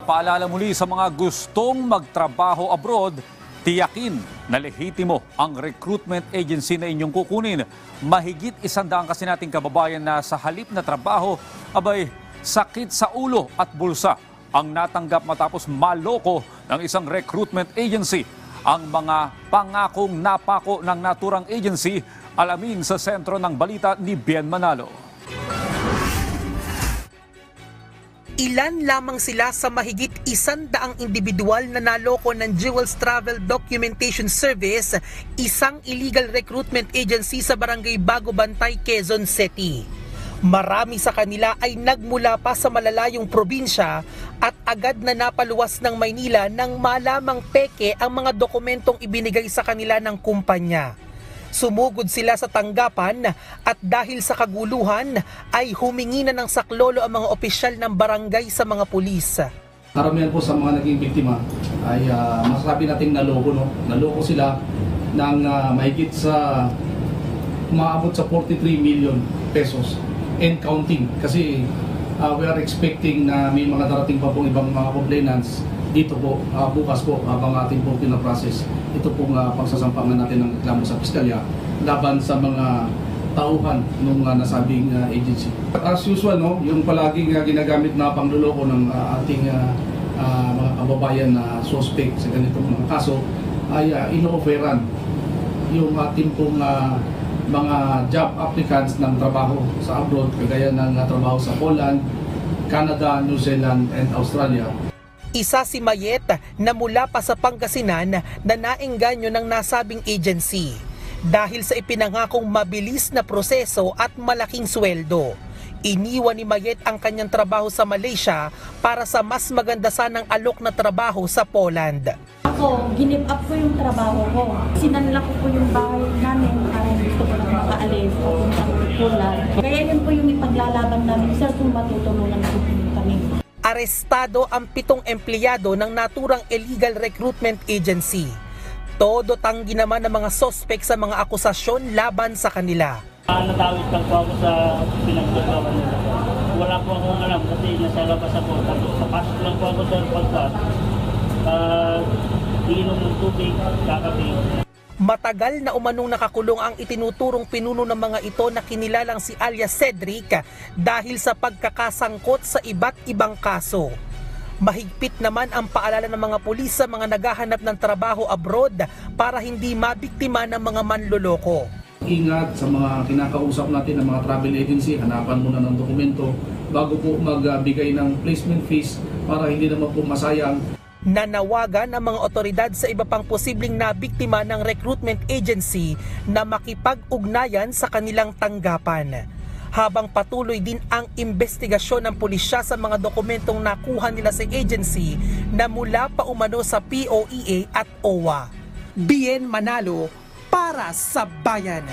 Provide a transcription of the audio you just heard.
Paalala muli sa mga gustong magtrabaho abroad, tiyakin na lehitimo ang recruitment agency na inyong kukunin. Mahigit 100 kasi nating kababayan na sa halip na trabaho, abay sakit sa ulo at bulsa ang natanggap matapos maloko ng isang recruitment agency. Ang mga pangakong napako ng naturang agency, alamin sa sentro ng balita ni Bien Manalo. Ilan lamang sila sa mahigit 100 individual na naloko ng Jewels Travel Documentation Service, isang illegal recruitment agency sa Barangay Bago Bantay, Quezon City. Marami sa kanila ay nagmula pa sa malalayong probinsya at agad na napaluwas ng Maynila nang malamang peke ang mga dokumentong ibinigay sa kanila ng kumpanya. Sumugod sila sa tanggapan at dahil sa kaguluhan ay humingi na ng saklolo ang mga opisyal ng barangay sa mga pulis. Karamihan po sa mga naging biktima ay masasabi natin naloko, no? Naloko sila ng mahigit sa umaabot sa 43 million pesos and counting. Kasi we are expecting na may mga darating pa pong ibang mga complainants dito po, bukas po, habang ating po pinaprocess. Ito pong pagsasampangan natin ng reklamo sa piskalya laban sa mga tauhan ng nasabing agency. As usual, no, yung palaging ginagamit na pangluloko ng ating mga kababayan na suspect sa ganitong mga kaso ay ino-offeran yung ating pong mga job applicants ng trabaho sa abroad, kagaya ng trabaho sa Poland, Canada, New Zealand, and Australia. Isa si Mayet na mula pa sa Pangasinan na naengganyo ng nasabing agency dahil sa ipinangakong mabilis na proseso at malaking sweldo. Iniwan ni Mayet ang kanyang trabaho sa Malaysia para sa mas maganda sanang alok na trabaho sa Poland. Ako, give up ko yung trabaho ko. Sinanla ko po yung bahay namin para gusto ko na makaalis papuntang Poland. Kaya yun po yung ipaglalaban namin, sir, kung matutulungan po kami. Arestado ang 7 empleyado ng naturang illegal recruitment agency. Todo tanggi naman ng mga sospek sa mga akusasyon laban sa kanila. Natawid lang po ako sa pinagagawa nila. Wala po akong alam kasi nasa labas ako. Tapos papasok lang po ako sa pagkat. Iinom ng tubig, kakape. Matagal na umanong nakakulong ang itinuturong pinuno ng mga ito na kinilalang si alias Cedric dahil sa pagkakasangkot sa iba't ibang kaso. Mahigpit naman ang paalala ng mga pulis sa mga naghahanap ng trabaho abroad para hindi mabiktima ng mga manloloko. Ingat sa mga kinakausap natin ng mga travel agency, hanapan muna ng dokumento bago po magbigay ng placement fees para hindi naman po masayang. Nanawagan ang mga otoridad sa iba pang posibleng nabiktima ng recruitment agency na makipag-ugnayan sa kanilang tanggapan. Habang patuloy din ang investigasyon ng pulisya sa mga dokumentong nakuha nila sa agency na mula pa umano sa POEA at OWA. Bien Manalo para sa Bayan.